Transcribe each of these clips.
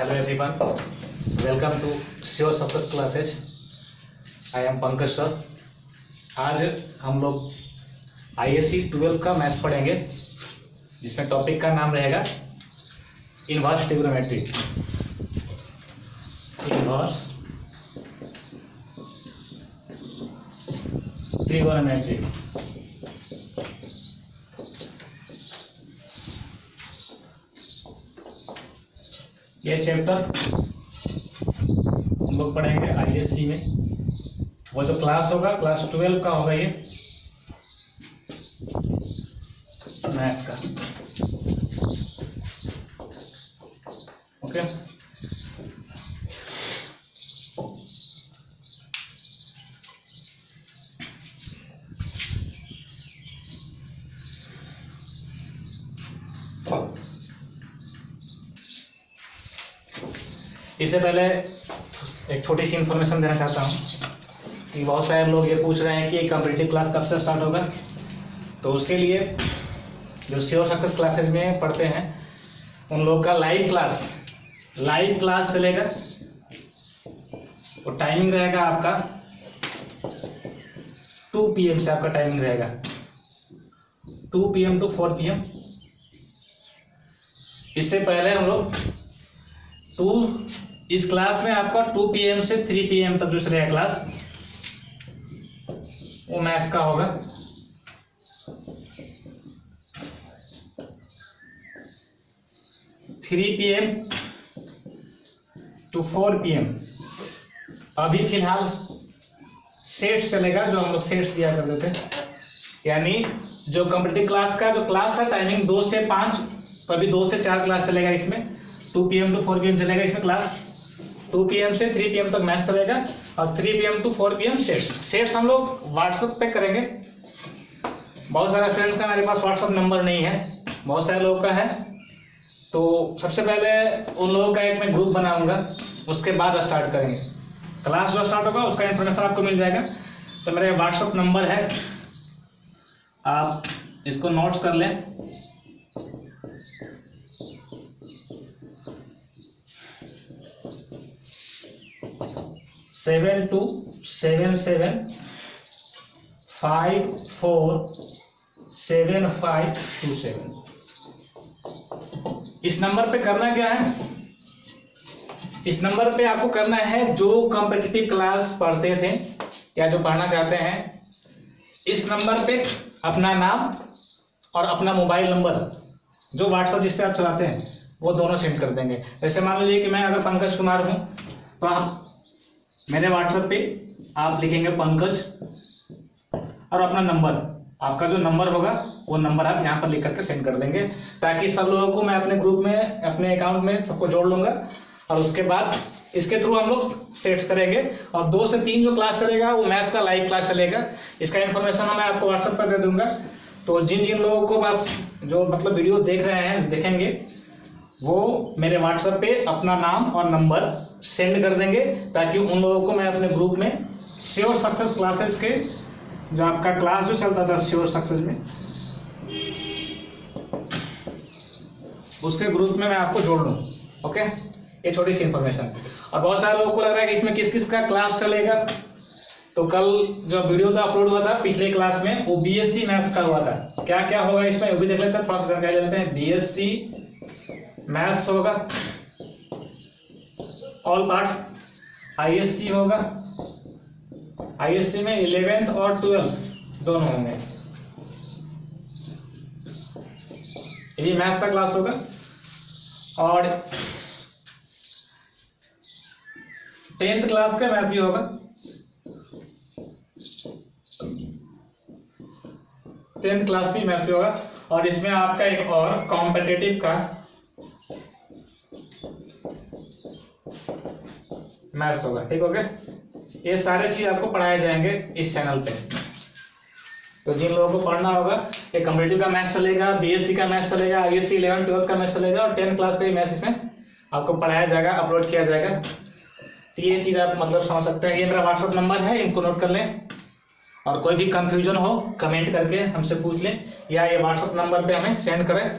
Hello everyone, welcome to Sure Success Classes. I am Pankaj sir. आज हम लोग ISC 12 का मैथ्स पढ़ेंगे, जिसमें टॉपिक का नाम रहेगा इनवर्स ट्रिग्नोमेट्री। Inverse trigonometry. ये चैप्टर हम लोग पढ़ेंगे ISC में। वो जो क्लास होगा क्लास 12 का होगा, ये मैथ्स का। ओके, इससे पहले एक छोटी सी इन्फॉर्मेशन देना चाहता हूँ कि बहुत सारे लोग ये पूछ रहे हैं कि कॉम्पिटिटिव क्लास कब से स्टार्ट होगा। तो उसके लिए जो श्योर सक्सेस क्लासेज में पढ़ते हैं उन लोग का लाइव क्लास चलेगा। वो टाइमिंग रहेगा आपका 2 PM से, आपका टाइमिंग रहेगा 2 PM to 4 PM। इससे पहले हम लोग इस क्लास में आपका 2 PM से 3 PM तक जो चलेगा क्लास, वो मैथ्स का होगा। थ्री PM to 4 PM अभी फिलहाल सेट्स चलेगा, जो हम लोग सेट्स दिया करते थे। यानी जो कॉम्पिटिटिव क्लास का जो क्लास है टाइमिंग 2 से 5, तो अभी 2 से 4 क्लास चलेगा इसमें। 2 PM to 4 PM चलेगा इसमें क्लास। 2 PM से 3 PM तक मैथ्स चलेगा और 3 PM to 4 PM सेट्स हम लोग व्हाट्सएप पे करेंगे। बहुत सारे फ्रेंड्स का मेरे पास व्हाट्सएप नंबर नहीं है, बहुत सारे लोगों का है। तो सबसे पहले उन लोगों का एक मैं ग्रुप बनाऊंगा, उसके बाद स्टार्ट करेंगे। क्लास जो स्टार्ट होगा उसका इन्फॉर्मेशन आपको मिल जाएगा। तो मेरा व्हाट्सएप नंबर है, आप इसको नोट्स कर लें। 7277547527। इस नंबर पे करना क्या है, इस नंबर पे आपको करना है जो कॉम्पिटिटिव क्लास पढ़ते थे या जो पढ़ना चाहते हैं, इस नंबर पे अपना नाम और अपना मोबाइल नंबर, जो व्हाट्सएप जिससे आप चलाते हैं, वो दोनों सेंड कर देंगे। जैसे मान लीजिए कि मैं अगर पंकज कुमार हूँ, तो आप मेरे व्हाट्सएप पे आप लिखेंगे पंकज और अपना नंबर, आपका जो नंबर होगा वो नंबर आप यहाँ पर लिख करके सेंड कर देंगे, ताकि सब लोगों को मैं अपने ग्रुप में, अपने अकाउंट में सबको जोड़ लूंगा। और उसके बाद इसके थ्रू हम लोग सेट्स करेंगे। और 2 से 3 जो क्लास चलेगा वो मैथ्स का लाइव क्लास चलेगा। इसका इन्फॉर्मेशन मैं आपको व्हाट्सएप पर दे दूंगा। तो जिन जिन लोगों को बस जो मतलब वीडियो देख रहे हैं, देखेंगे, वो मेरे व्हाट्सएप पे अपना नाम और नंबर सेंड कर देंगे, ताकि उन लोगों को मैं अपने ग्रुप में श्योर सक्सेस क्लासेस के जो आपका क्लास जो चलता था श्योर सक्सेस में, उसके ग्रुप में मैं आपको जोड़ लूँ। ओके, ये छोटी सी इंफॉर्मेशन। और बहुत सारे लोगों को लग रहा है कि इसमें किस किस का क्लास चलेगा। तो कल जो वीडियो था अपलोड हुआ था पिछले क्लास में, वो BSc मैथ्स का हुआ था। क्या क्या होगा इसमें वो भी देख लेते हैं, थोड़ा सा जानकारी लेते हैं। BSc मैथ्स होगा, ऑल पार्ट्स। ISC होगा, ISC में 11th और 12th दोनों होंगे। ये भी मैथ्स का क्लास होगा। और 10th क्लास का मैथ भी होगा। 10th क्लास भी मैथ्स भी होगा। और इसमें आपका एक और कॉम्पिटिटिव का मैथ्स होगा। ठीक हो गया, ये सारे चीज आपको पढ़ाए जाएंगे इस चैनल पे। तो जिन लोगों को पढ़ना होगा, ये कॉम्पिटिटिव का मैथ्स चलेगा, BSc का मैथ्स चलेगा, ISC 11th 12th का मैथ्स चलेगा, और 10th क्लास का भी मैथ्स इसमें आपको पढ़ाया जाएगा, अपलोड किया जाएगा। तो ये चीज आप मतलब समझ सकते हैं। ये मेरा व्हाट्सएप नंबर है, इनको नोट कर लें। और कोई भी कंफ्यूजन हो कमेंट करके हमसे पूछ लें, या ये व्हाट्सएप नंबर पे हमें सेंड करें।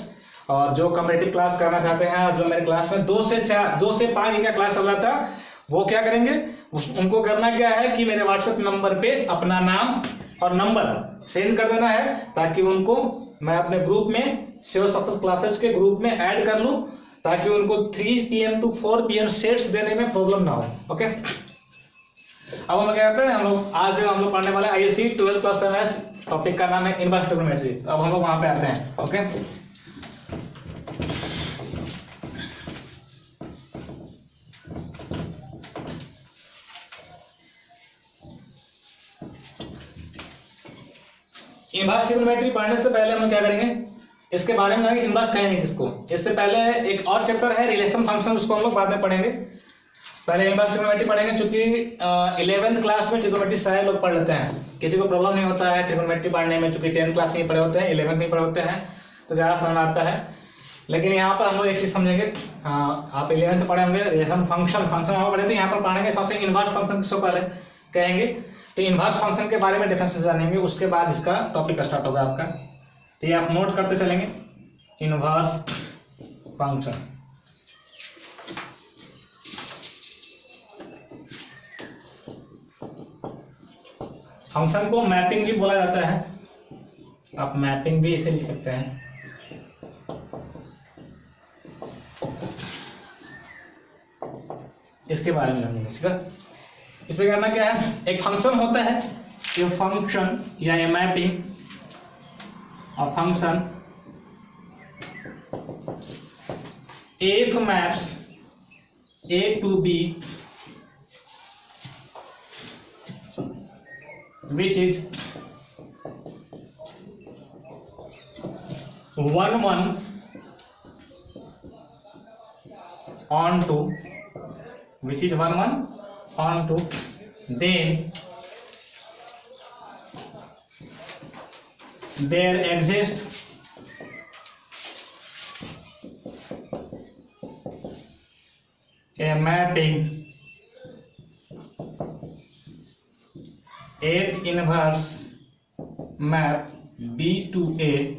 और जो कॉम्पिटिटिव क्लास करना चाहते हैं और जो मेरे क्लास में 2 से 5 का क्लास चल रहा था, वो क्या करेंगे, उनको करना क्या है कि मेरे व्हाट्सएप नंबर पे अपना नाम और नंबर सेंड कर देना है, ताकि उनको मैं अपने ग्रुप में श्योर सक्सेस क्लासेस के ग्रुप में ऐड कर लूं, ताकि उनको 3 PM to 4 PM सेट्स देने में प्रॉब्लम ना हो। ओके, अब हम क्या करते हैं, आज हम लोग पढ़ने वाले ISC 12th क्लास का मैथ्स, टॉपिक का नाम है इनवर्स ट्रिग्नोमेट्री। अब हम लोग वहां पे आते हैं। ओके, इनवर्स ट्रिग्नोमेट्री पढ़ने से पहले हम क्या करेंगे, इसके बारे में इनवर्स कहेंगे किसको। इससे पहले एक और चैप्टर है रिलेशन फंक्शन, उसको हम लोग बाद में पढ़ेंगे। पहले इनवर्स ट्रिग्नोमेट्री पढ़ेंगे, क्योंकि 11th क्लास में ट्रिग्नोमेट्री सारे लोग पढ़ लेते हैं, किसी को प्रॉब्लम नहीं होता है ट्रिग्नोमेट्री पढ़ने में, क्योंकि 10th क्लास में पढ़े होते हैं, 11th में पढ़े होते हैं, तो ज़्यादा समझ आता है। लेकिन यहाँ पर हम लोग एक चीज़ समझेंगे, आप 11th पढ़े होंगे रिलेशन फंक्शन वहाँ पढ़े थे, यहाँ पर पढ़ेंगे सबसे इनवर्स फंक्शन किसको पहले कहेंगे। तो इनवर्स फंक्शन के बारे में डिफरेंस जानेंगे, उसके बाद इसका टॉपिक स्टार्ट होगा आपका। तो ये आप नोट करते चलेंगे, इनवर्स फंक्शन। फंक्शन को मैपिंग भी बोला जाता है, आप मैपिंग भी इसे लिख सकते हैं। इसके बारे में जानेंगे, ठीक है। इसमें करना क्या है, एक फंक्शन होता है, ये फंक्शन या ये मैपिंग और function if maps A to B which is 1 onto which is 1 onto, then there exists a mapping F inverse map B to A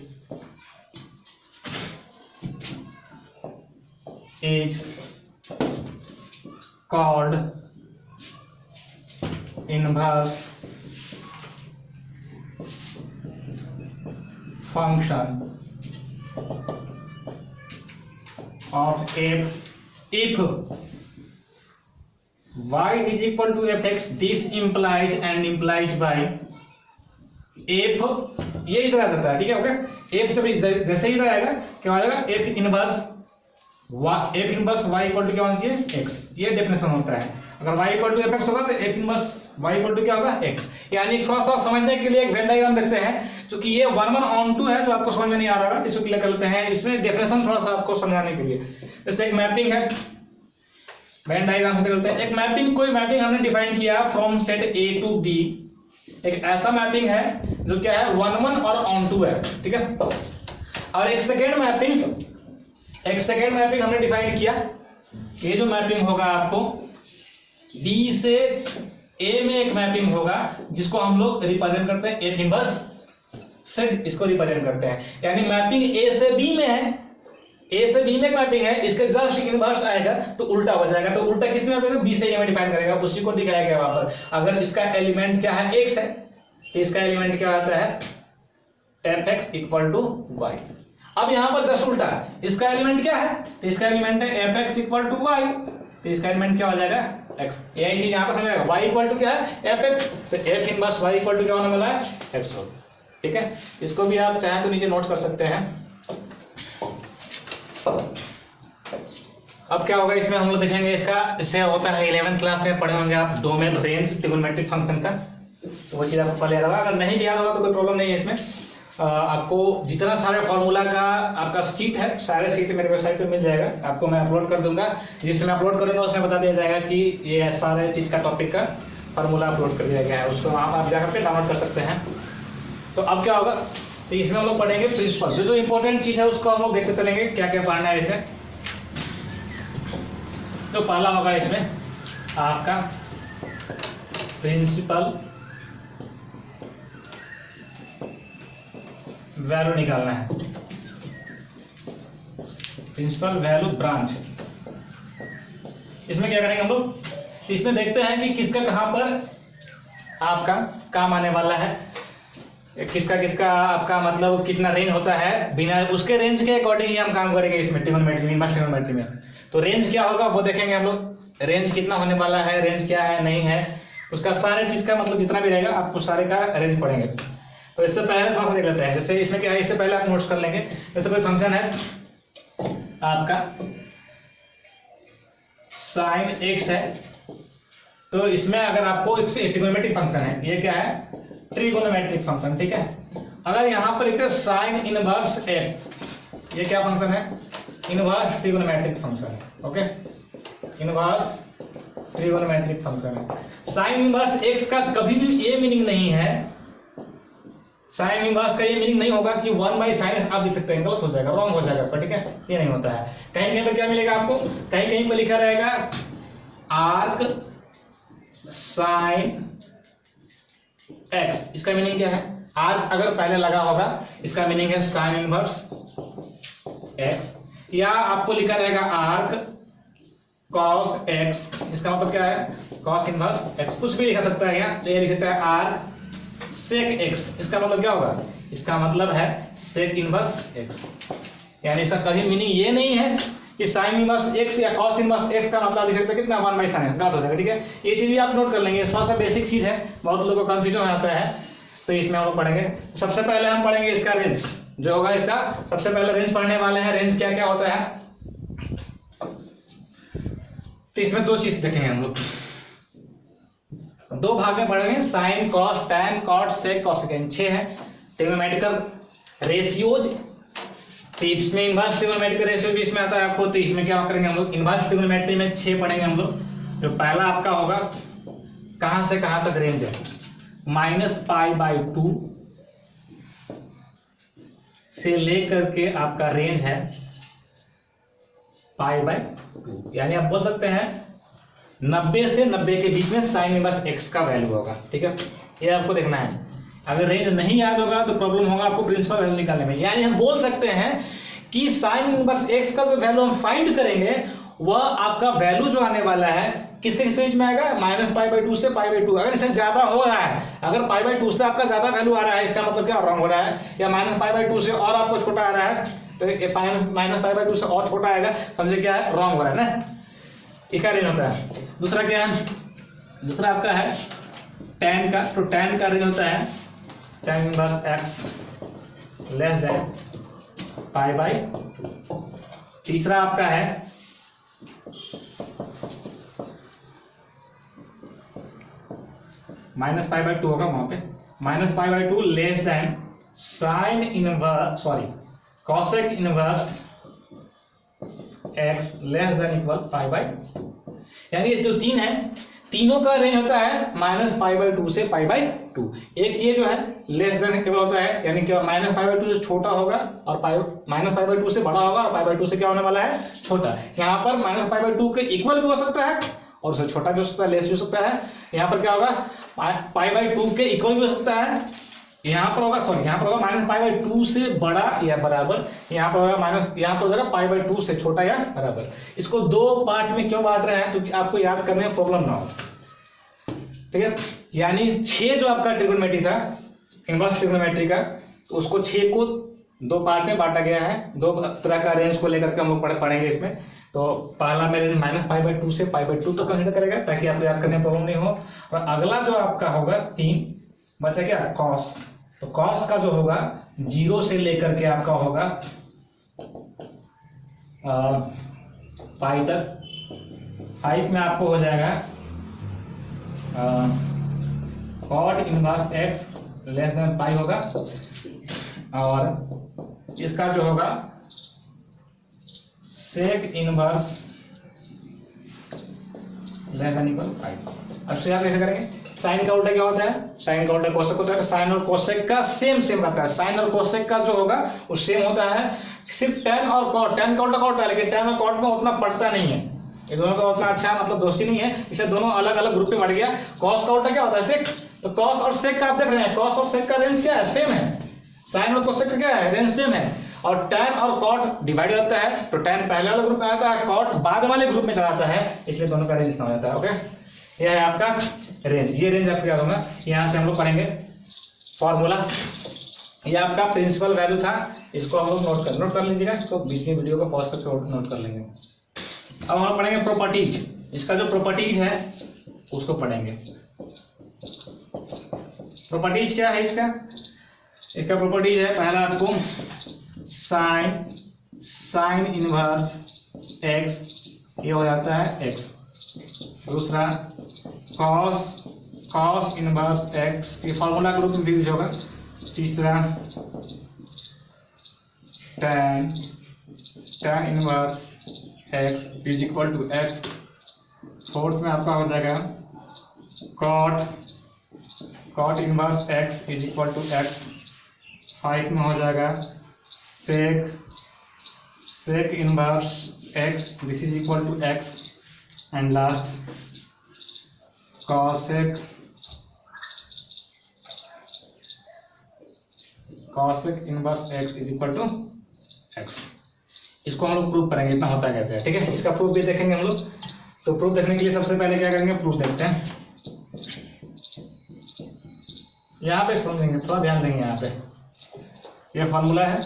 is called inverse function of F if y is equal to fx, this implies and implied by f, ये इधर आ जाता है, ठीक है। Okay, f जब जैसे ही इधर आएगा क्या आएगा, f inverse y equal to क्या होना चाहिए, x, ये डेफिनेशन होता है। अगर y इक्वल टू fx होगा तो f inverse y equal to क्या होगा, x। यानी थोड़ा सा समझने के लिए एक वेन डायग्राम देखते हैं, क्योंकि ये 1 on 2 है जो आपको समझ में नहीं आ रहा है, इसको क्लियर कर लेते हैं। इसमें डेफिनेशन थोड़ा सा आपको समझाने के लिए, जैसे एक मैपिंग है, वेन डायग्राम से करते हैं। एक मैपिंग, कोई मैपिंग हमने डिफाइन किया from set A to B, एक ऐसा मैपिंग है जो क्या है 1 और on 2 है, ठीक है। और एक सेकेंड मैपिंग हमने डिफाइन किया, ये जो मैपिंग होगा आपको B से A में एक मैपिंग होगा, जिसको हम लोग रिप्रेजेंट करते हैं F इनवर्स से, इसको रिप्रेजेंट करते हैं। यानी मैपिंग A से B में है, A से B में एक मैपिंग है, इसका जस्ट इनवर्स आएगा तो उल्टा हो जाएगा। तो उल्टा किस में मैपिंग, B से A में डिफाइन करेगा, उसी को दिखाया गया वहां पर। अगर इसका एलिमेंट क्या है, x है, तो इसका एलिमेंट क्या आता है, fx इक्वल टू y। अब यहां पर जस्ट उल्टा, इसका एलिमेंट क्या है, तो इसका एलिमेंट है fx इक्वल टू y, तो इसका एलिमेंट क्या हो जाएगा, x। यही चीज यहां पर समझेगा, y इक्वल टू क्या है, fx, तो f inverse y equal to क्या होने वाला है, x हो, ठीक है। इसको भी आप चाहें तो नीचे नोट कर सकते हैं। अब क्या होगा इसमें हम लोग देखेंगे, इसका इससे होता है 11th क्लास में पढ़े होंगे आप डोमेन रेंज ट्रिगोनोमेट्रिक फंक्शन का, तो वो चीज आपको पहले याद होगा। अगर नहीं भी याद होगा तो कोई प्रॉब्लम नहीं है इसमें। आपको जितना सारे फॉर्मूला का आपका सीट है, सारे सीट मेरे वेबसाइट पे मिल जाएगा, आपको मैं अपलोड कर दूंगा। जिसमें अपलोड करूंगा उसमें बता दिया जाएगा कि ये सारे चीज का टॉपिक का फॉर्मूला अपलोड कर दिया गया है, उसको आप जाकर के डाउनलोड कर सकते हैं। तो अब क्या होगा, तो इसमें हम लोग पढ़ेंगे प्रिंसिपल, जो इंपॉर्टेंट चीज है उसको हम लोग देखते चलेंगे, क्या क्या पढ़ना है इसमें। तो पहला होगा इसमें आपका प्रिंसिपल वैल्यू निकालना है। Principal value branch. इसमें क्या करेंगे हम लोग, इसमें देखते हैं कि किसका कहां पर आपका काम आने वाला है, किसका किसका आपका मतलब कितना रेंज होता है, बिना उसके रेंज के अकॉर्डिंग ही हम काम करेंगे इसमें ट्रिग्नोमेट्री में, इनवर्स ट्रिग्नोमेट्री में। तो रेंज क्या होगा वो देखेंगे हम लोग, रेंज कितना होने वाला है, रेंज क्या है नहीं है, उसका सारे चीज का मतलब जितना भी रहेगा आपको सारे का रेंज पढ़ेंगे। तो इससे पहले थोड़ा सा देख लेते हैं, जैसे इसमें क्या है, इससे पहले आप नोट्स कर लेंगे। जैसे कोई फंक्शन है आपका sin x है, तो इसमें अगर आपको एक ट्रिग्नोमेट्रिक फंक्शन है, ये क्या है ट्रिगोनोमेट्रिक फंक्शन, ठीक है। अगर यहां पर लिखते हैं साइन इनवर्स x, ये क्या फंक्शन है, इनवर्स ट्रिगोनोमेट्रिक फंक्शन है, ओके, इनवर्स ट्रिगोनोमेट्रिक फंक्शन है। साइन इनवर्स x का कभी भी ये मीनिंग नहीं है, साइन इनवर्स का ये मीनिंग नहीं होगा कि 1/sin आप लिख सकते हैं, गलत हो जाएगा, रॉन्ग हो जाएगा, पर ठीक है ये नहीं होता है। कहीं कहीं पर क्या मिलेगा आपको, कहीं कहीं पर लिखा रहेगा आर्क साइन x, इसका मीनिंग क्या है, आर्क अगर पहले लगा होगा इसका मीनिंग है साइन इनवर्स x, या आपको लिखा रहेगा आर्क कॉस x, इसका मतलब क्या है कॉस इनवर्स x, कुछ भी लिखा सकता है, यहाँ ये लिख सकता है आर्क सेक x, इसका मतलब क्या होगा, इसका मतलब है सेक इनवर्स x। यानी इसका कभी मीनिंग ये नहीं है कि साइन इनवर्स x या कॉस इनवर्स x का मतलब लिख सकते हैं कितना 1/sin, गलत हो जाएगा, ठीक है। ये चीज भी आप नोट कर लेंगे, थोड़ा सा बेसिक चीज है, बहुत लोगों को कंफ्यूजन आता है, तो इसमें हम लोग पढ़ेंगे। सबसे पहले हम पढ़ेंगे इसका रेंज जो होगा, इसका सबसे पहले रेंज पढ़ने वाले हैं। रेंज क्या क्या होता है, तो इसमें दो चीज देखेंगे हम लोग, दो भाग में पढ़ेंगे, sine cos tan cot sec cosecant, 6 है ट्रिग्नोमेट्रिकल रेशियोज। तो इसमें इनवर्स ट्रिग्नोमेट्रिक रेशियो भी इसमें आता है आपको, तो इसमें क्या करेंगे हम लोग, इनवर्स ट्रिग्नोमेट्री में 6 पढ़ेंगे हम लोग। जो पहला आपका होगा कहां से कहां तक रेंज है, -π/2 से लेकर के आपका रेंज है π/2, यानी आप बोल सकते हैं 90 से 90 के बीच में साइन इनवर्स x का वैल्यू होगा, ठीक है। ये आपको देखना है, अगर रेंज नहीं याद होगा तो प्रॉब्लम होगा आपको प्रिंसिपल वैल्यू निकालने में। यानी हम बोल सकते हैं कि साइन इनवर्स x का जो वैल्यू हम फाइंड करेंगे वह आपका वैल्यू जो आने वाला है किसके रेंज में आएगा, -π/2 से π/2। अगर इससे ज्यादा हो रहा है, अगर π/2 से आपका ज्यादा वैल्यू आ रहा है, इसका मतलब क्या रॉन्ग हो रहा है, या -π/2 से और आपको छोटा आ रहा है, तो -π/2 से और छोटा आएगा, समझे क्या है रॉन्ग हो रहा है ना, इसका रेंज होता है। दूसरा क्या है, दूसरा आपका है tan का, तो tan का रेंज होता है tan inverse x less than π/2। तीसरा आपका है -π/2 होगा वहां पे, -π/2 less than sine inverse cosec inverse x less than equal π/2। यानी ये जो तीन है, तीनों का रेंज होता है -π/2 से π/2। एक ये जो है लेस देन केवल होता है, यानी कि -π/2 से छोटा होगा और -π/2 से बड़ा होगा, और π/2 से क्या होने वाला है छोटा। यहाँ पर -π/2 के इक्वल भी हो सकता है और उससे छोटा भी हो सकता है, लेस भी हो सकता है। यहाँ पर क्या होगा, π/2 के इक्वल भी हो सकता है, यहाँ पर होगा यहाँ पर होगा -π/2 से बड़ा या बराबर, यहाँ पर होगा यहाँ पर हो जाएगा π/2 से छोटा या बराबर। इसको दो पार्ट में क्यों बांट रहे हैं, तो आपको याद करने में प्रॉब्लम ना हो, ठीक है। यानी 6 जो आपका ट्रिग्नोमेट्री था, इनवर्स ट्रिग्नोमेट्री का, तो उसको 6 को दो पार्ट में बांटा गया है, दो तरह का रेंज को लेकर के हम लोग पढ़ेंगे इसमें। तो पहला में रेंज -π/2 से π/2 तो कंसीडर करेगा, ताकि आपको याद करने में प्रॉब्लम नहीं हो। और अगला जो आपका होगा 3 बचा क्या, कॉस। तो कॉस का जो होगा 0 से लेकर के आपका होगा पाई तक, 5 में आपको हो जाएगा cot inverse x less than pi होगा, और इसका जो होगा sec inverse less than equal pi. अब से आप कैसे करेंगे, साइन का उल्टा क्या होता है, साइन का उल्टा कोसेक होता है। साइन और कोसेक का सेम रहता है, साइन और कोसेक का जो होगा वो सेम होता है, सिर्फ tan और cot, tan का उल्टा cot है, लेकिन tan और cot में उतना पड़ता नहीं है, ये दोनों का उतना अच्छा मतलब दोस्ती नहीं है, इसलिए दोनों अलग अलग ग्रुप में बढ़ गया। कॉस का उल्टा क्या होता है, सेक। तो कॉस और सेक का आप देख रहे हैं, कॉस और सेक का रेंज क्या है, सेम है। साइन और कोसेक का क्या है, रेंज सेम है। और tan और cot डिवाइड होता है, तो tan पहले वाले ग्रुप में आता है, cot बाद वाले ग्रुप में आता है, इसलिए दोनों का रेंज इतना हो जाता है। ओके, यह है आपका रेंज। ये रेंज आपको याद होगा। यहाँ से हम लोग पढ़ेंगे फॉर्मूला। ये आपका प्रिंसिपल वैल्यू था, इसको हम लोग नोट कर लीजिएगा, इसको बीच में वीडियो को पॉज करके नोट कर लेंगे। अब हम पढ़ेंगे प्रॉपर्टीज। इसका जो प्रॉपर्टीज है उसको पढ़ेंगे। प्रॉपर्टीज क्या है इसका प्रॉपर्टीज है, पहला आपको साइन इनवर्स एक्स, ये हो जाता है एक्स। दूसरा कॉस इनवर्स एक्स, ये फॉर्मूला ग्रुप में भी यूज होगा। तीसरा tan inverse x is equal to x. Fourth में आपका हो जाएगा cot inverse x is equal to x. 5 में हो जाएगा sec inverse x, this is equal to x. And last cosec inverse x is equal to x. इसको हम लोग प्रूव करेंगे, इतना होता है कैसे, ठीक है। इसका प्रूफ भी देखेंगे हम लोग। तो प्रूफ देखने के लिए सबसे पहले क्या करेंगे, प्रूफ देखते हैं। यहाँ पे समझेंगे, थोड़ा ध्यान देंगे। यहाँ पे यह फॉर्मूला है,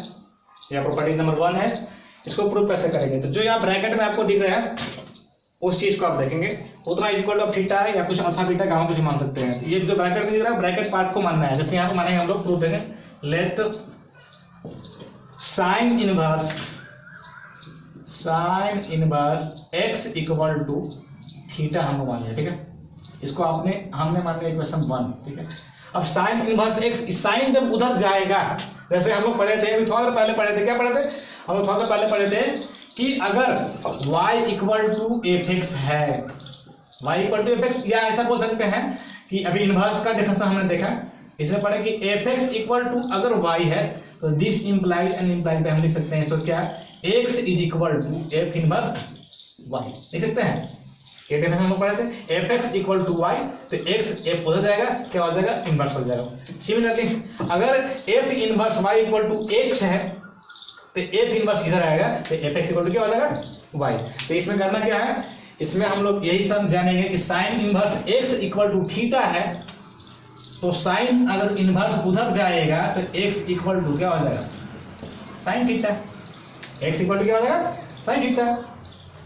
यह प्रॉपर्टी नंबर 1 है। इसको प्रूफ कैसे करेंगे, तो जो यहाँ ब्रैकेट में आपको दिख रहा है उस चीज को आप देखेंगे, उतना इक्वल टू थीटा है या कुछ अल्फा बीटा गाँव कुछ मान सकते हैं। ये जो ब्रैकेट में दिख रहा है ब्रैकेट पार्ट को मानना है। जैसे यहाँ पे मानेंगे हम लोग, प्रूफ देंगे, let sine inverse x equal to theta हमको मान लिया, ठीक है। इसको हमने मान लिया इक्वेशन 1, ठीक है। अब साइन इनवर्स एक्स, साइन जब उधर जाएगा, जैसे हम लोग पढ़े थे अभी थोड़ा देर पहले पढ़े थे, क्या पढ़े थे हम लोग, थोड़ा देर पहले पढ़े थे कि अगर y equal to f x है, y equal to f x, या ऐसा बोल सकते हैं कि अभी इनवर्स का डिफरेंस हमने देखा, इसमें पढ़े कि एफ एक्स इक्वल टू अगर y है तो दिस इंप्लाइज एंड इंप्लाइज पे हम लिख सकते हैं इसको क्या, x is equal to f inverse y लिख सकते हैं। ये डिफरेंस हम लोग पढ़े थे, f x equal to y, तो x एफ हो जाएगा, क्या हो जाएगा, इनवर्स हो जाएगा। सिमिलरली अगर f inverse y equal to x है तो एफ इनवर्स इधर आएगा, तो एफ एक्स इक्वल टू क्या हो जाएगा, y। तो इसमें करना क्या है, इसमें हम लोग यही सब जानेंगे कि sine inverse x equal to theta है, तो साइन अगर इनवर्स उधर जाएगा तो x इक्वल टू क्या हो जाएगा, sine theta. x equal to क्या हो जाएगा, साइन थीटा।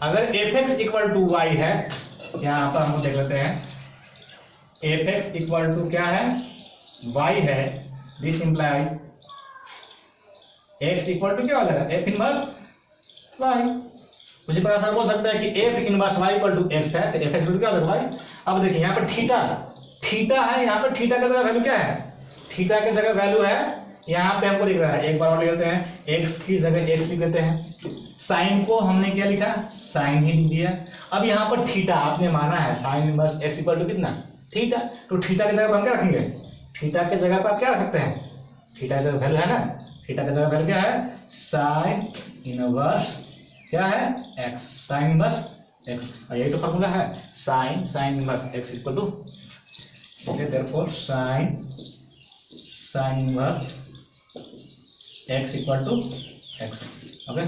अगर f x equal to y है, यहाँ पर हम देख लेते हैं, एफ एक्स इक्वल टू क्या है, y है, this implies x equal to क्या हो जाएगा, एफ इनवर्स y। उसी प्रकार से बोल सकता है कि f inverse y equal to x है, तो एफ एक्स इक्वल टू क्या हो जाएगा, y। अब देखिए यहाँ पर थीटा है, यहाँ पर थीटा की जगह वैल्यू क्या है, थीटा की जगह वैल्यू है, यहाँ पे हमको दिख रहा है, एक बार और लिख लेते हैं, x की जगह x लिख लेते हैं। साइन को हमने क्या लिखा, साइन ही लिख दिया। अब यहाँ पर थीटा आपने माना है, sine inverse x equal to कितना, थीटा। तो थीटा की जगह पर हम क्या रखेंगे, थीटा की जगह पर आप क्या रख सकते हैं, थीटा की जगह वैल्यू है ना, थीटा की जगह वैल्यू क्या है, साइन इनवर्स क्या है, x, साइन इनवर्स x। और यही तो फॉर्मूला है, sine inverse x equal to, therefore sine inverse x equal to x। Okay,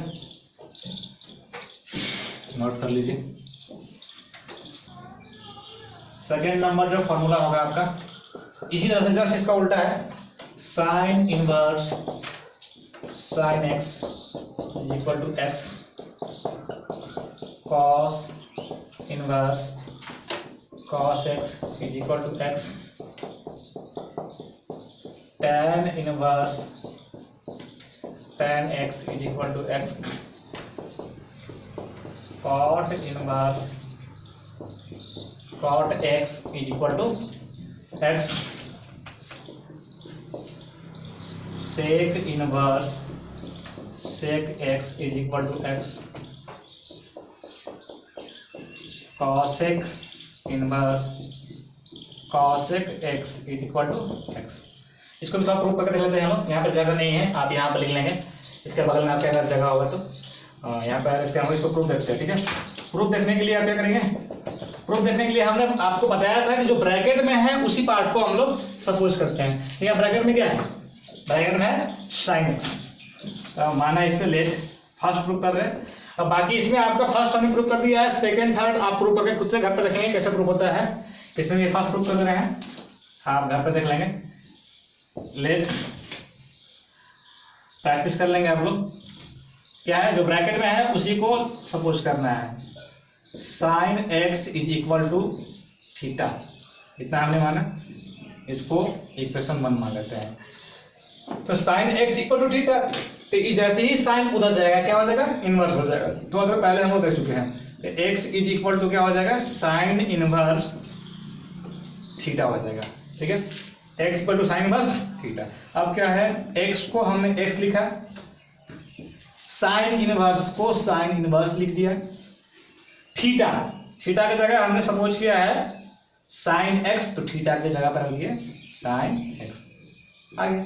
note कर लीजिए। सेकेंड नंबर जो फॉर्मूला होगा आपका इसी तरह से, जस्ट इसका उल्टा है, sine inverse sine x is equal to x, cos inverse cos x is equal to x, tan inverse tan x is equal to x, cot inverse cot x is equal to x, sec inverse sec x is equal to x, cosec inverse cosec x is equal to x। इसको भी थोड़ा proof करके देख लेते हैं हम लोग। यहाँ पे जगह नहीं है, आप यहाँ पे लिख लेंगे, इसके बगल में आपके अगर जगह होगा तो यहाँ पे हम इसको प्रूफ देखते हैं, ठीक है। प्रूफ देखने के लिए आप क्या करेंगे, प्रूफ देखने के लिए हमने आपको बताया था कि जो ब्रैकेट में है उसी पार्ट को हम लोग सपोज करते हैं। यहाँ ब्रैकेट में क्या है, ब्रैकेट में है साइन एक्स, माना इसमें लेट फर्स्ट प्रूफ कर रहे हैं। अब बाकी इसमें आपका फर्स्ट हमने प्रूफ कर दिया है, सेकंड थर्ड आप प्रूफ करके खुद से घर पे देखेंगे कैसे प्रूफ होता है। इसमें ये फर्स्ट प्रूफ कर दे रहे हैं, आप घर पे देख लेंगे, लेट प्रैक्टिस कर लेंगे आप लोग। क्या है जो ब्रैकेट में है उसी को सपोज करना है, sine x is equal to theta, इतना हमने माना, इसको इक्वेशन 1 मान लेते हैं। तो sine x equal to theta, तो जैसे ही साइन उधर जाएगा क्या हो जाएगा, इनवर्स हो जाएगा। तो अगर पहले हम लोग देख चुके हैं, तो एक्स इज इक्वल टू क्या हो जाएगा, साइन इनवर्स थीटा हो जाएगा। ठीक है, x equal to sine inverse theta. अब क्या है, एक्स को हमने एक्स लिखा, साइन इनवर्स को साइन इनवर्स लिख दिया, थीटा थीटा की जगह हमने सपोज किया है साइन एक्स, तो थीटा की जगह पर लिखिए साइन एक्स। आगे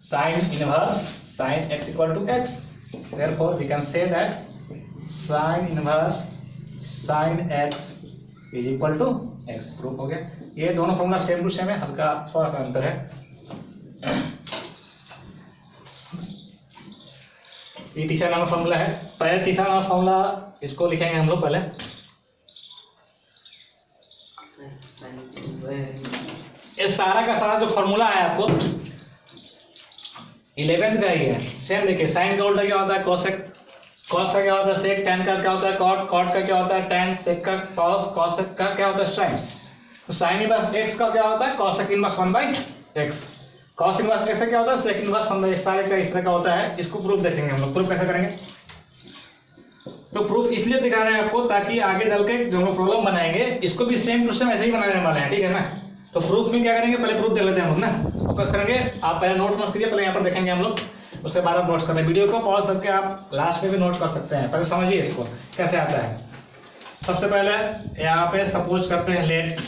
sine inverse sine x equal to x, therefore we can say that sine inverse sine x is equal to x. Proof हो गया। ये दोनों फॉर्मूला सेम टू सेम है, हल्का थोड़ा सा अंतर है। ये तीसरा नंबर फॉर्मूला है। पहले तीसरा नंबर फॉर्मूला इसको लिखेंगे हम लोग पहले, ये सारा का सारा जो फॉर्मूला है आपको 11th का ही है। सेम देखिए, साइन का उल्टा क्या होता है कोसेक, कॉस का क्या होता है सेक, टेन का क्या होता है कॉट, कॉट का क्या होता है टेन, सेक का कॉस, कॉसेक का क्या होता है साइन। तो साइन इनवर्स एक्स का क्या होता है cosec inverse 1/x, cos inverse x का क्या होता है सेक इनवर्स 1/x। सारे का इस तरह का होता है। इसको प्रूफ देखेंगे हम लोग, प्रूफ कैसे करेंगे। तो प्रूफ इसलिए दिखा रहे हैं आपको ताकि आगे चल के जो हम प्रॉब्लम बनाएंगे इसको भी सेम टू सेम ऐसे ही बनाने वाले हैं। ठीक है ना। तो प्रूफ में क्या करेंगे, पहले प्रूफ देख लेते हैं हम लोग ना, फोकस करेंगे। आप पहले नोट मत करिए, पहले यहाँ पर देखेंगे हम लोग, उसके बाद आप नोट्स करना है। वीडियो को पॉज करके आप लास्ट में भी नोट कर सकते हैं। पहले समझिए इसको कैसे आता है। सबसे पहले यहाँ पे सपोज करते हैं let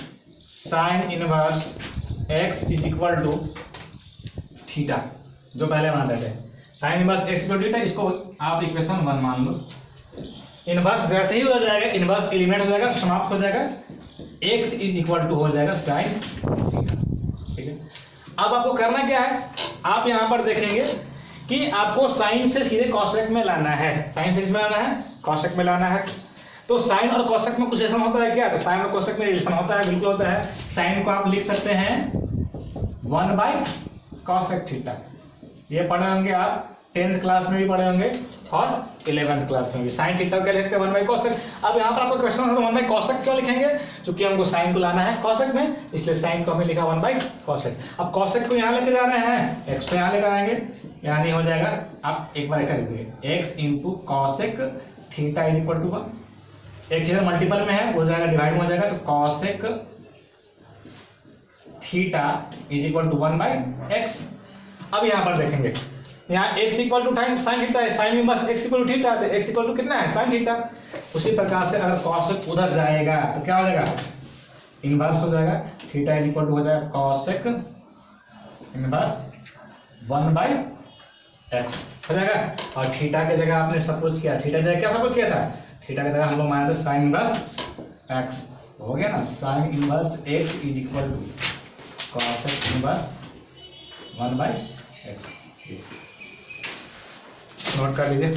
sine inverse x is equal to theta, जो पहले मान रहे थे sine inverse x equal to theta, इसको आप इक्वेशन 1 मान लो। इनवर्स जैसे ही हो जाएगा, इनवर्स एलिमेंट हो जाएगा, समाप्त हो जाएगा, x इज इक्वल टू हो जाएगा साइन थीटा। ठीक है। अब आपको करना क्या है, आप यहाँ पर देखेंगे कि आपको साइन से सीधे कॉसेक में लाना है। साइन से किसमें लाना है, कॉसेक में लाना है। तो साइन और कॉसेक में कुछ रिलेशन होता है क्या, तो साइन और कॉसेक में रिलेशन होता है, बिल्कुल होता है। साइन को आप लिख सकते हैं 1/cosec थीटा। ये पढ़े होंगे आप 10th क्लास में भी पढ़े होंगे और 11th क्लास में भी। साइन थीटा क्या लिखते हैं 1/cosec। अब यहाँ पर आपको क्वेश्चन है 1/cosec क्यों लिखेंगे, क्योंकि हमको साइन को लाना है cosec में, इसलिए साइन को हमें लिखा 1/cosec। अब cosec को यहाँ लेके जा रहे हैं, x को यहाँ लेकर आएंगे, यहाँ नहीं हो जाएगा। आप एक बार कर दीजिए x into cosec theta is equal to 1। एक चीज मल्टीपल में है, हो जाएगा डिवाइड में हो जाएगा, तो cosec theta is equal to 1/x। अब यहाँ पर देखेंगे, यहाँ x equal to sine theta है, sine inverse x equal to theta, तो x इक्वल टू कितना है साइन थीटा। उसी प्रकार से अगर cosec उधर जाएगा तो क्या हो जाएगा, इनवर्स हो जाएगा, थीटा इज इक्वल टू हो जाएगा cosec इनवर्स 1/x हो जाएगा। और थीटा की जगह आपने सपोज किया, थीटा की जगह क्या सपोज किया था, थीटा की जगह हम लोग माने थे साइन इनवर्स x, हो गया ना। Sine inverse x is equal to cosec inverse 1/x। Note कर लीजिए।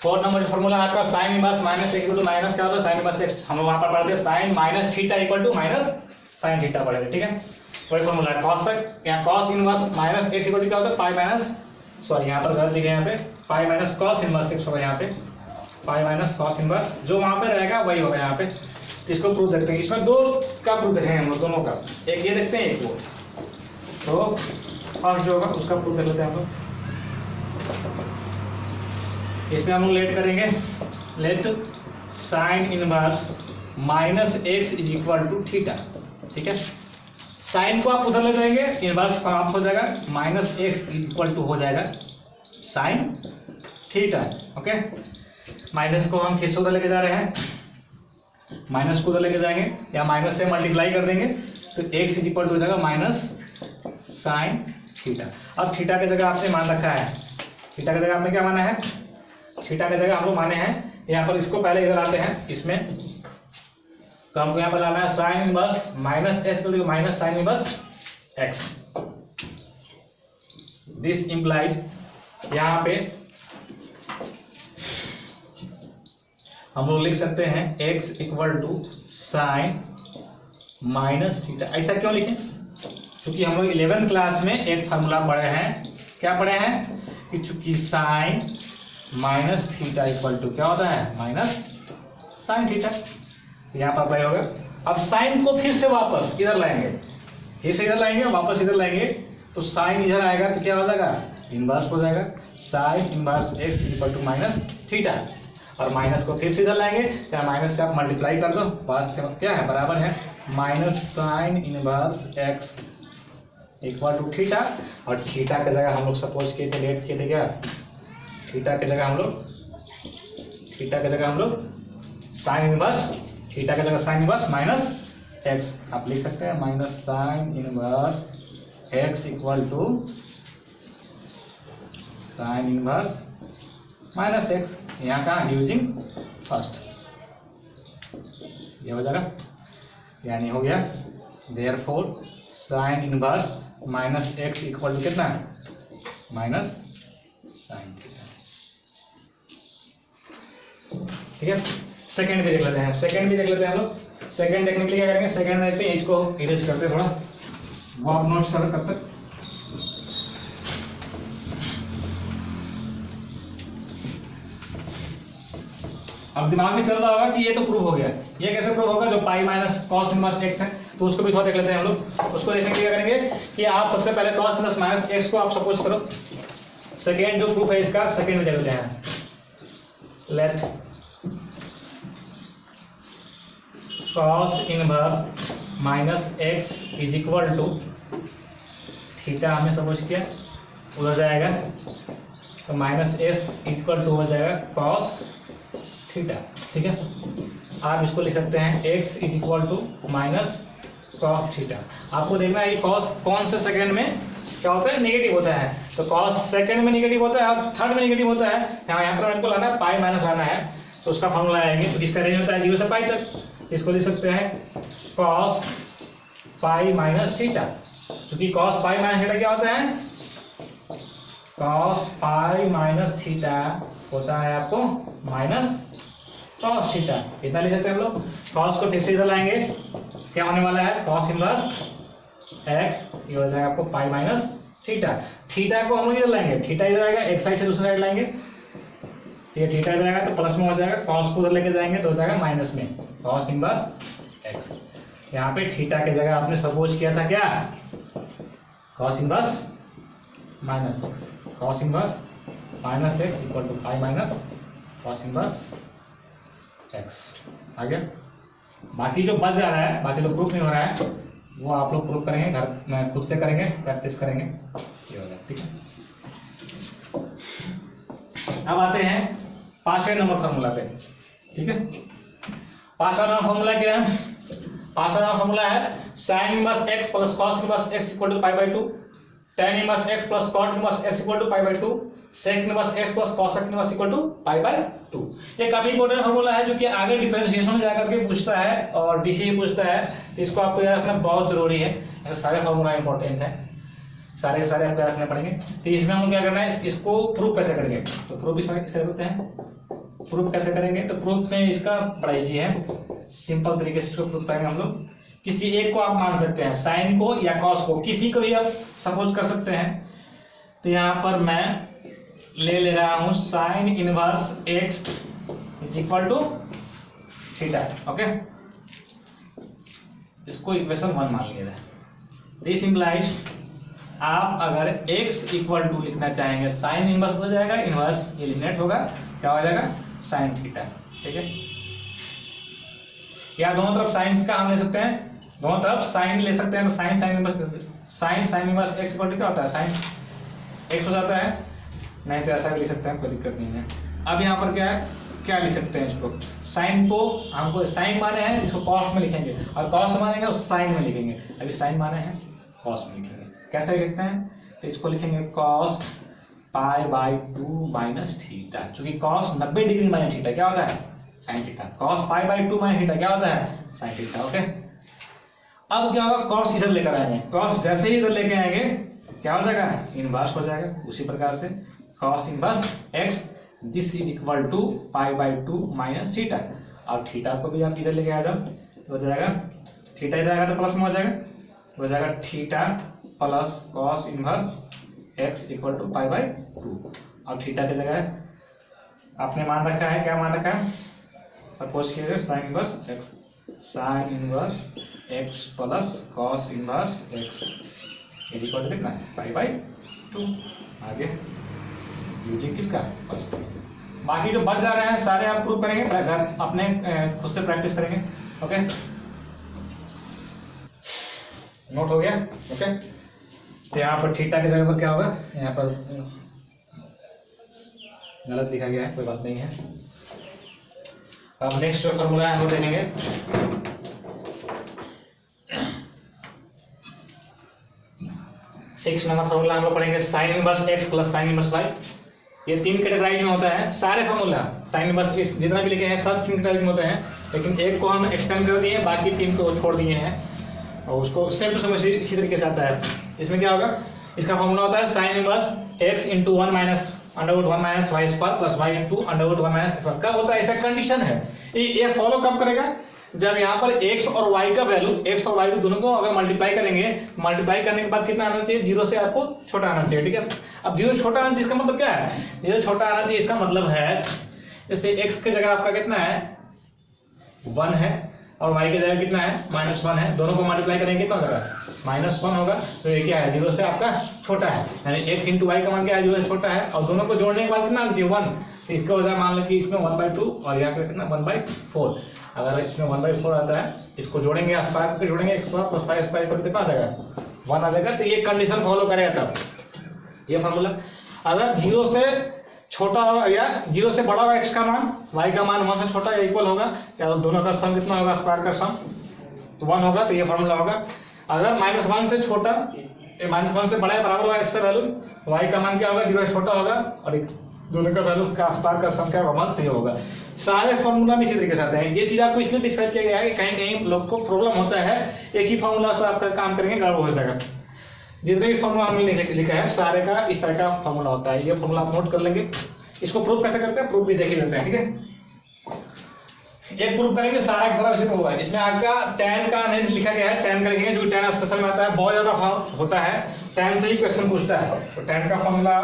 4 नंबर जो फॉर्मूला आपका sine inverse minus x equal to minus क्या होता है साइन इनवर्स x। हम वहां पर पढ़ते sine minus theta equal to minus sine theta पढ़े थे। ठीक है, वही फॉर्मूला है। cosec या cos inverse minus x equal to क्या होता है पाई माइनस, सॉरी यहाँ पर गलत लिखे, यहाँ पे pi minus cos inverse x होगा, यहाँ पे पाई माइनस cos इनवर्स जो वहां पे रहेगा वही होगा यहाँ पे। इसको प्रूफ देखते हैं। इसमें 2 का प्रूफ देखेंगे हम लोग, दोनों का, एक ये देखते हैं एक वो। तो फर्स्ट जो होगा उसका प्रूफ देख लेते हैं हम लोग। इसमें हम लोग लेट करेंगे, let sine inverse minus x is equal to theta. ठीक है, साइन को आप उधर ले जाएंगे, इनवर्स समाप्त हो जाएगा, minus x is equal to हो जाएगा साइन थीटा। ओके, माइनस को हम फिर से उधर लेके जा रहे हैं, माइनस को उधर लेके जाएंगे या माइनस से मल्टीप्लाई कर देंगे, तो x इज इक्वल टू हो जाएगा माइनस साइन थीटा। अब थीटा की जगह आपने मान रखा है, थीटा की जगह आपने क्या माना है, थीटा की जगह हम लोग माने हैं यहाँ पर, इसको पहले इधर आते हैं इसमें, तो हमको यहाँ पर लाना है sine inverse minus x minus sine inverse x. This implies, यहाँ पे हम लोग लिख सकते हैं x equal to sine minus theta. ऐसा क्यों लिखें? क्योंकि हम लोग 11th क्लास में एक फार्मूला पढ़े हैं, क्या पढ़े हैं कि चूंकि sine minus theta equal to क्या होता है, माइनस साइन थीटा। यहाँ पर अप्लाई होगा। अब साइन को फिर से वापस इधर लाएंगे, फिर से इधर लाएंगे, वापस इधर लाएंगे, तो साइन इधर आएगा तो क्या हो जाएगा, इनवर्स हो जाएगा। Sine inverse x equal to minus theta, और माइनस को फिर से इधर लाएंगे, या माइनस से आप मल्टीप्लाई कर दो, पास से क्या है, बराबर है minus sine inverse x equal to theta. और थीटा की जगह हम लोग सपोज किए थे, लेट किए थे क्या, थीटा की जगह हम लोग साइन इनवर्स, थीटा की जगह साइन इनवर्स माइनस एक्स आप लिख सकते हैं, minus sine inverse x equal to sine inverse minus x. यहाँ का यूजिंग फर्स्ट, ये हो जाएगा, यानी हो गया therefore sine inverse minus x equal to कितना, माइनस साइन थीटा। ठीक है, सेकंड भी देख लेते हैं, हम लोग। सेकंड देखने के लिए क्या करेंगे, सेकंड में देखते हैं, इसको इरेज करते हैं थोड़ा, वो आप नोट्स करो तब तक। अब दिमाग में चल रहा होगा कि ये तो प्रूव हो गया, ये कैसे प्रूव होगा, जो पाई माइनस कॉस इनवर्स एक्स है, तो उसको भी थोड़ा देख लेते हैं हम लोग। उसको देखने के लिए क्या करेंगे कि आप सबसे पहले कॉस प्लस माइनस एक्स को आप सपोज करो, सेकेंड जो प्रूफ है इसका, सेकेंड में देख लेते हैं। Let cos inverse minus x is equal to theta, हमने सपोज किया, उधर जाएगा तो माइनस एस इक्वल टू हो जाएगा कॉस थीटा। ठीक है, आप इसको लिख सकते हैं x is equal to minus cos theta. आपको देखना है ये कॉस कौन से सेकंड में क्या होता है, नेगेटिव होता है, तो कॉस सेकंड में नेगेटिव होता है और थर्ड में नेगेटिव होता है। यहाँ पर हमको लाना है पाई माइनस लाना है, तो उसका फॉर्मूला आएंगे, तो इसका रेंज होता है 0 से पाई तक, इसको लिख सकते हैं कॉस पाई माइनस थीटा। क्योंकि कॉस पाई माइनस थीटा क्या होता है, कॉस पाई माइनस थीटा होता है आपको माइनस कॉस थीटा। कितना लिख सकते हैं हम लोग, कॉस को फिर से इधर लाएंगे, क्या होने वाला है, कॉस इनवर्स एक्स, ये हो जाएगा आपको पाई माइनस थीटा। थीटा को हम लोग इधर लाएंगे, थीटा इधर आएगा, एक साइड से दूसरी साइड लाएंगे, तो ये थीटा इधर आएगा तो प्लस में हो जाएगा, कॉस को उधर लेके जाएंगे तो हो जाएगा माइनस में, कॉस इनवर्स एक्स। यहाँ पे थीटा की जगह आपने सपोज किया था क्या, cos inverse minus X, cos inverse minus x equal to pi minus cos inverse X आ गया। बाकी जो बच जा रहा है, बाकी जो प्रूफ नहीं हो रहा है, वो आप लोग प्रूफ करेंगे घर में, खुद से करेंगे, प्रैक्टिस करेंगे, ये हो जाए। ठीक है, अब आते हैं 5वें नंबर फॉर्मूला पे। ठीक है, 5वां नंबर फॉर्मूला क्या है, 5वां नंबर फॉर्मूला है sine inverse x plus cos inverse x equal to pi by 2, tan inverse x plus cot inverse x equal to pi by 2, sec inverse x plus cos inverse equal to pi by 2। ये काफी important formula है, जो कि आगे differentiation में जाकर के पूछता है और डीसी पूछता है, इसको आपको याद रखना बहुत जरूरी है। ऐसे सारे फॉर्मूला इंपॉर्टेंट है, सारे के सारे आपको याद रखने पड़ेंगे। तो इसमें हम क्या करना है, इसको प्रूफ कैसे करेंगे, तो प्रूफ इसमें कैसे करते हैं, प्रूफ कैसे करेंगे, तो प्रूफ में इसका बड़ा इजी है, सिंपल तरीके से इसको प्रूफ करेंगे हम लोग। किसी एक को आप मान सकते हैं, साइन को या कॉस को, किसी को भी आप सपोज कर सकते हैं। तो यहाँ पर मैं ले रहा हूं sine inverse x is equal to theta. Okay, इसको इक्वेशन 1 मान लिया है। दिस इंप्लाइज आप अगर x इक्वल टू लिखना चाहेंगे, साइन इनवर्स हो जाएगा, इनवर्स एलिमिनेट होगा, क्या हो जाएगा, साइन थीटा। ठीक है, या दोनों तरफ साइंस का हम ले सकते हैं, दोनों तरफ साइन ले सकते हैं, तो sine sine inverse, sine inverse x equal to क्या होता है, साइन एक्स हो जाता है, नहीं तो ऐसा भी लिख सकते हैं, कोई दिक्कत नहीं है। अब यहाँ पर क्या है, क्या लिख सकते हैं इसको, साइन को हमको साइन माने हैं, इसको कॉस में लिखेंगे, और कॉस मानेंगे उस साइन में लिखेंगे। अभी साइन माने हैं, कॉस में लिखेंगे। कैसे लिखते हैं, तो इसको लिखेंगे cos pi by 2 minus theta. चूंकि कॉस 90 डिग्री माइनस थीटा क्या होता है, sine theta. Cos pi by 2 minus theta क्या होता है, साइन थीटा। ओके, अब क्या होगा, कॉस इधर लेकर आएंगे, कॉस जैसे ही इधर लेके आएंगे क्या हो जाएगा, इनवर्स हो जाएगा। उसी प्रकार से cos inverse x this is equal to pi by 2 minus theta. और थीटा को भी आप इधर लेके आ जाओ, हो जाएगा थीटा इधर आएगा तो प्लस में हो जाएगा, हो जाएगा theta plus cos inverse x equal to pi by 2। और थीटा की जगह आपने मान रखा है, क्या मान रखा है, सपोज कीजिए sine inverse x, sine inverse x plus cos inverse x is equal to कितना है, पाई बाई 2। आगे यूजिंग किसका, फर्स्ट। बाकी जो बच जा रहे हैं सारे आप प्रूव करेंगे, घर अपने खुद से प्रैक्टिस करेंगे। ओके, नोट हो गया। ओके, तो यहाँ पर थीटा की जगह पर क्या होगा, यहाँ पर गलत लिखा गया है, कोई बात नहीं है। अब नेक्स्ट जो फॉर्मूला है वो देखेंगे। सिक्स नंबर फॉर्मूला हम लोग पढ़ेंगे sine inverse x plus sine inverse y. ये 3 कैटेगराइज में होता है सारे फॉर्मूला, साइन इनवर्स जितना भी लिखे हैं सब 3 कैटेगराइज में होते हैं, लेकिन एक को हम एक्सपेंड कर दिए, बाकी 3 को छोड़ दिए हैं और उसको सेम टू सेम इसी तरीके से आता है। इसमें क्या होगा, इसका फॉर्मूला होता है sine inverse x into 1 minus under root 1 minus Y square plus Y into under root 1 minus x. कब होता है, ऐसा कंडीशन है। ये फॉलो कब करेगा, जब यहाँ पर x और y का वैल्यू, x और y को दोनों को अगर मल्टीप्लाई करेंगे, मल्टीप्लाई करने के बाद कितना आना चाहिए, 0 से आपको छोटा आना चाहिए। ठीक है, अब 0 छोटा आना चाहिए इसका मतलब क्या है, 0 छोटा आना चाहिए इसका मतलब है जैसे x की जगह आपका कितना है 1 है और y की जगह कितना है -1 है, दोनों को मल्टीप्लाई करेंगे कितना होगा -1 होगा। तो ये क्या है, 0 से आपका छोटा है, यानी x इंटू वाई का मान क्या है, 0 से छोटा है। और दोनों को जोड़ने के बाद कितना आना चाहिए 1, तो इसका हो जाए मान लो कि इसमें 1/2 और यहाँ पे कितना 1/4। अगर इसमें 1/4 आता है, इसको जोड़ेंगे आसपास करके जोड़ेंगे x square plus y square पर कितना आ जाएगा 1 आ जाएगा। तो ये कंडीशन फॉलो करेगा तब ये फॉर्मूला। अगर 0 से छोटा होगा या 0 से बड़ा होगा x का मान, y का मान 1 से छोटा या इक्वल होगा, या दोनों का सम कितना होगा, स्क्वायर का सम तो 1 होगा, तो ये फॉर्मूला होगा। अगर -1 से छोटा, -1 से बड़ा या बराबर होगा x का वैल्यू, y का मान क्या होगा 0 से छोटा होगा और दोनों का वैल्यू का स्क्वायर का सम क्या होगा 1, तो ये होगा। सारे फॉर्मूला में इसी तरीके से आते हैं। ये चीज आपको इसलिए डिस्क्राइब किया गया है कि कहीं कहीं लोग को प्रॉब्लम होता है, एक ही फॉर्मूला तो आपका काम करेंगे गड़बड़ हो जाएगा। जितने भी फॉर्मूला हमने लिखा है सारे का इस तरह का फॉर्मूला होता है। ये फॉर्मूला आप नोट कर लेंगे। इसको प्रूव कैसे करते हैं, प्रूफ भी देख ही लेते हैं। ठीक है, एक प्रूफ करेंगे सारा का सारा इसी में होगा। इसमें आपका tan का नहीं लिखा गया है, tan का लिखेंगे जो tan स्पेशल में आता है, बहुत ज्यादा होता है, tan से ही क्वेश्चन पूछता है। तो tan का फॉर्मूला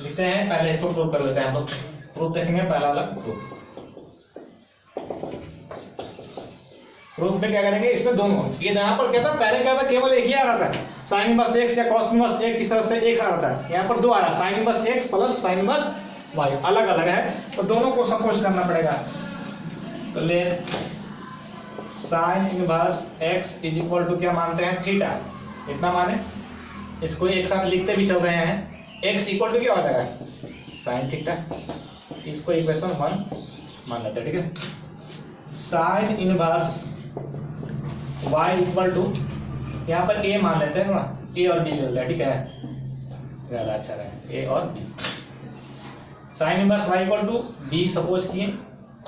लिखते हैं, पहले इसको प्रूव कर लेते हैं हम लोग। प्रूफ देखेंगे, पहला वाला प्रूफ में क्या करेंगे, इसमें दोनों, ये यहाँ पर क्या था, पहले क्या था, केवल एक ही आ रहा था साइन इनवर्स x या cos इनवर्स x, इस तरह से एक आ रहा था, यहाँ पर 2 आ रहा, sign inverse x plus sine inverse y, अलग अलग है, तो दोनों को सपोज करना पड़ेगा। तो ले sine inverse x is equal to क्या मानते हैं, थीटा, इतना माने, इसको एक साथ लिखते भी चल रहे हैं। x इक्वल टू क्या हो जाएगा, साइन थीटा, इसको इक्वेशन 1 मान लेते हैं। ठीक है, sine inverse y equal to, यहाँ पर a मान लेते हैं ना, a और b ले लेते हैं। ठीक है, ज़्यादा अच्छा रहे, a और b। Sine inverse y equal to b suppose किए,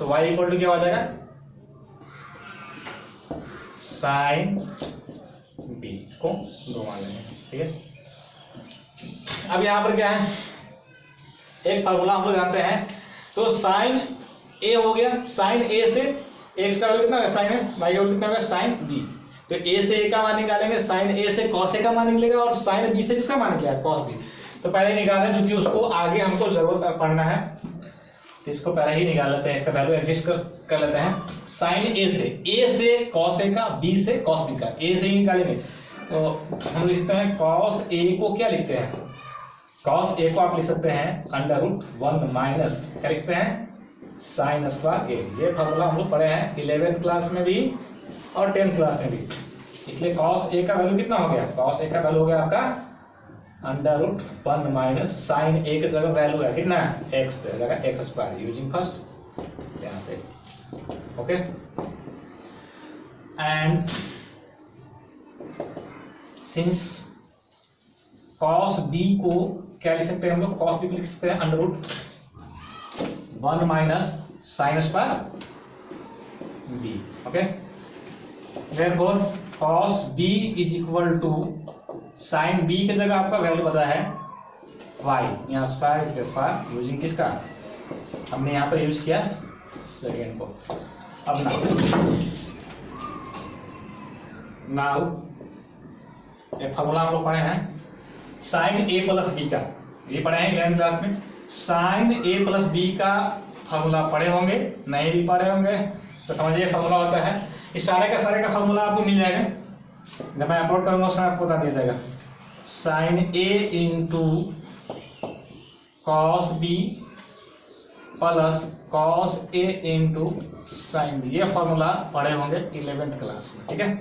तो y इक्वल टू क्या हो जाएगा, साइन b, इसको 2 मान लेंगे। ठीक है, अब यहाँ पर क्या है, एक फार्मूला हम लोग जानते हैं, तो साइन a हो गया, साइन a से x का वैल्यू कितना है, साइन y का वैल्यू कितना है, साइन b। तो a से a का मान निकालेंगे, साइन a से cos a का मान निकलेगा, और साइन b से किसका मान निकलेगा, cos b। तो पहले निकालें, क्योंकि उसको आगे हमको जरूरत पड़ना है, तो इसको पहले ही निकाल लेते हैं, इसका वैल्यू एडजस्ट कर लेते हैं। साइन a से cos a का, b से cos b का, a से ही निकालेंगे, तो हम लिखते हैं cos a को क्या लिखते हैं, cos a को आप लिख सकते हैं √1 माइनस क्या लिखते हैं, साइन स्क्वायर a। ये फॉर्मूला हम लोग पढ़े हैं 11th क्लास में भी और 10th क्लास में भी। इसलिए cos a का वैल्यू कितना हो गया, cos a का वैल्यू हो गया आपका √1 माइनस साइन a की जगह वैल्यू है कितना, x लगा, x स्क्वायर यूजिंग फर्स्ट यहाँ पे। Okay, and since cos b को क्या लिख सकते हैं हम लोग, cos b को लिख सकते हैं √1 minus sine square b। Okay, therefore cos b is equal to sine B की जगह आपका वैल्यू पता है वाई, यहाँ स्क्वायर यूजिंग किसका, हमने यहाँ पर यूज किया सेकेंड को। अब नाउ एक फॉर्मूला हम लोग पढ़े हैं साइन ए प्लस बी का, ये पढ़े हैं 11th क्लास में। साइन ए प्लस बी का फॉर्मूला पढ़े होंगे, नहीं भी पढ़े होंगे तो समझिए फॉर्मूला होता है, इस सारे का फॉर्मूला आपको मिल जाएगा, जब मैं अपलोड करूंगा उसमें आपको बता दिया जाएगा। Sine A into cos B plus cos A into sine B, ये फॉर्मूला पढ़े होंगे 11th क्लास में, ठीक है।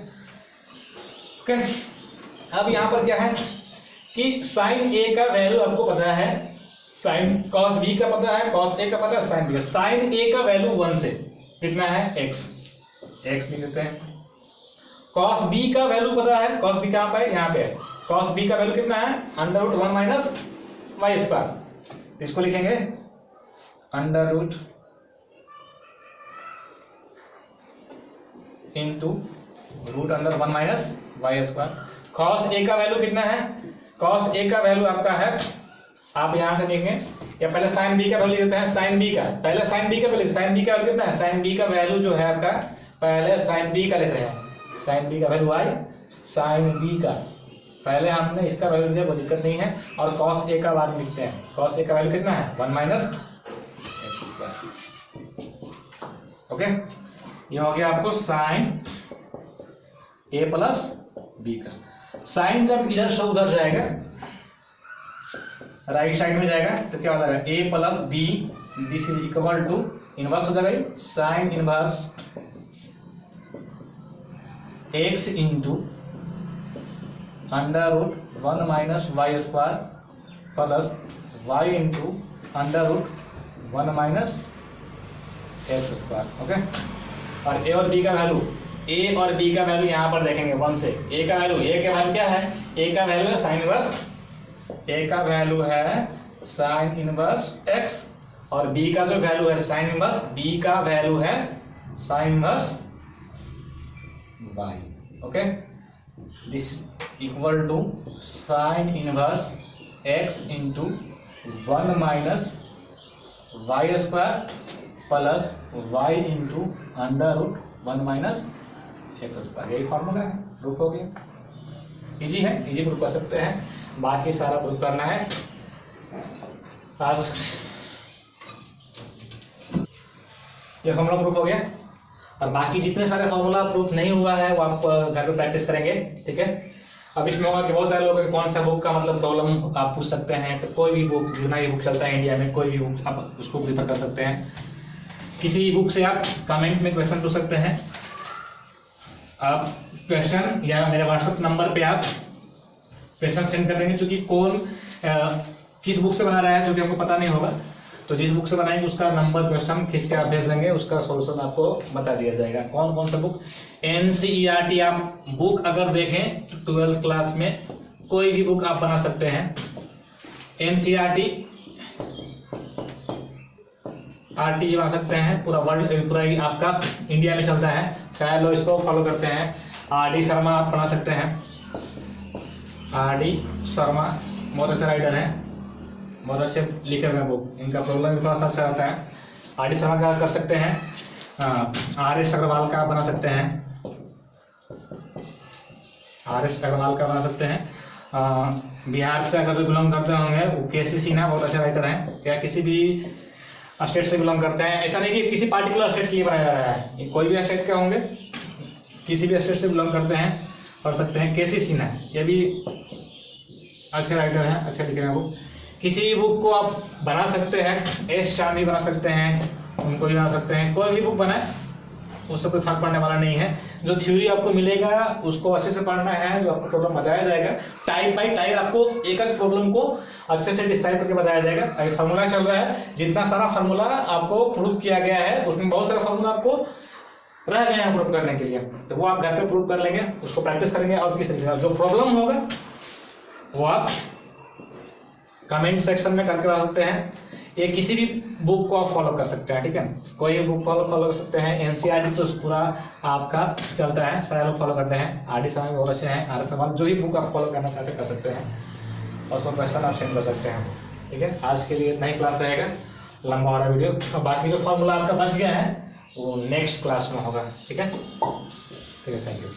ओके, अब यहाँ पर क्या है कि साइन ए का वैल्यू आपको पता है, साइन कॉस बी का पता है, कॉस ए का पता है, साइन बी का। साइन ए का वैल्यू 1 से कितना है एक्स लिख देते हैं। कॉस बी का वैल्यू पता है, कॉस बी कहाँ पे है, यहाँ पे है। कॉस बी का वैल्यू कितना है √1 माइनस वाई स्क्वायर, इसको लिखेंगे √ into √1 minus Y square. Cos A का वैल्यू कितना है, कॉस ए का वैल्यू आपका है, आप यहां से देखेंगे या पहले साइन बी का वैल्यू लेते हैं, साइन बी का पहले साइन बी का वैल्यू, साइन बी का वैल्यू कितना है, साइन बी का वैल्यू जो है आपका पहले साइन बी का लेते हैं, साइन बी का वैल्यू आई, साइन बी का पहले हमने इसका वैल्यू दिया, कोई दिक्कत नहीं है। और कॉस ए का बाद लिखते हैं, कॉस ए का वैल्यू कितना है 1 माइनस एक्स स्क्वायर। ओके, ये हो गया आपको साइन ए प्लस बी का। साइन जब इधर से उधर जाएगा, राइट साइड में जाएगा तो क्या हो जाएगा A plus B, this is equal to inverse हो जाएगा sine inverse x into √1 minus Y square plus Y into √1 minus x square. Okay, और ए और बी का वैल्यू, ए और बी का वैल्यू यहाँ पर देखेंगे 1 से। ए का वैल्यू, ए का वैल्यू क्या है, ए का वैल्यू है साइन इनवर्स, ए का वैल्यू है साइन इनवर्स एक्स, और बी का जो वैल्यू है साइन इनवर्स, बी का वैल्यू है sine inverse y. Okay, this equal to sine inverse x into 1 minus Y square plus Y into √1 minus x square, यही formula है, proof हो गया। इजी है, इजी प्रूफ कर सकते हैं, बाकी सारा प्रूफ करना है आज। ये फॉर्मूला प्रूफ हो गया, और बाकी जितने सारे फॉर्मूला प्रूफ नहीं हुआ है वो आप घर पे प्रैक्टिस करेंगे, ठीक है। अब इसमें होगा कि बहुत सारे लोग कौन सा बुक का मतलब प्रॉब्लम आप पूछ सकते हैं, तो कोई भी बुक, जितना भी बुक चलता है इंडिया में, कोई भी बुक आप उसको प्रीफर कर सकते हैं। किसी बुक से आप कमेंट में क्वेश्चन पूछ सकते हैं, आप क्वेश्चन या मेरे व्हाट्सएप नंबर पे आप क्वेश्चन सेंड कर देंगे, क्योंकि कौन किस बुक से बना रहा है जो कि हमको पता नहीं होगा, तो जिस बुक से बनाएंगे उसका नंबर क्वेश्चन खींच के आप भेज देंगे, उसका सॉल्यूशन आपको बता दिया जाएगा। कौन कौन सा बुक, NCERT आप बुक अगर देखें 12th क्लास में कोई भी बुक आप बना सकते हैं। NCERT RT बना सकते हैं, पूरा वर्ल्ड, पूरा आपका इंडिया में चलता है, शायद लोग इसको फॉलो करते हैं। RD शर्मा आप बना सकते हैं, RD शर्मा बहुत अच्छे राइटर हैं, बहुत अच्छे लिखे हुए बुक, इनका प्रॉब्लम भी थोड़ा सा अच्छा रहता है। RD शर्मा का कर सकते हैं, RS अग्रवाल का बना सकते हैं, RS अग्रवाल का बना सकते हैं। बिहार से अगर जो बिलोंग करते होंगे वो KC सिन्हा बहुत अच्छे राइटर हैं, या किसी भी स्टेट से बिलोंग करते हैं, ऐसा नहीं कि किसी पार्टिकुलर स्टेट के लिए बनाया जा रहा है, ये कोई भी स्टेट के होंगे, किसी भी स्टेट से बिलोंग करते हैं, पढ़ सकते हैं। KC सिन्हा ये भी अच्छे राइटर हैं, अच्छे लिखे हैं बुक। किसी भी बुक को आप बना सकते हैं, S चांदी बना सकते हैं, उनको भी बना सकते हैं, कोई भी बुक बनाए उससे कोई फर्क पड़ने वाला नहीं है। जो थ्योरी आपको मिलेगा उसको अच्छे से पढ़ना है, जो आपको प्रॉब्लम बताया जाएगा टाइप बाई टाइप, आपको एक एक प्रॉब्लम को अच्छे से डिस्क्राइब करके बताया जाएगा। अभी फार्मूला चल रहा है, जितना सारा फार्मूला आपको प्रूफ किया गया है उसमें बहुत सारे फार्मूला आपको रह गए हैं प्रूफ करने के लिए, तो वो आप घर पे प्रूफ कर लेंगे, उसको प्रैक्टिस करेंगे। और किस तरीके से जो प्रॉब्लम होगा वो आप कमेंट सेक्शन में करके बता सकते हैं, ये किसी भी बुक को आप फॉलो कर सकते हैं, ठीक है, कोई भी बुक फॉलो कर सकते हैं। एनसीईआरटी तो पूरा आपका चलता है, सारे लोग फॉलो करते हैं। आरडी सवाल बहुत अच्छे हैं, आर सवाल जो भी बुक आप फॉलो करना चाहते कर सकते हैं और सब क्वेश्चन आप सेंड कर सकते हैं, ठीक है। आज के लिए इतना ही क्लास रहेगा, लंबा हो रहा वीडियो, और बाकी जो फॉर्मूला आपका बच गया है वो नेक्स्ट क्लास में होगा, ठीक है। Thank you.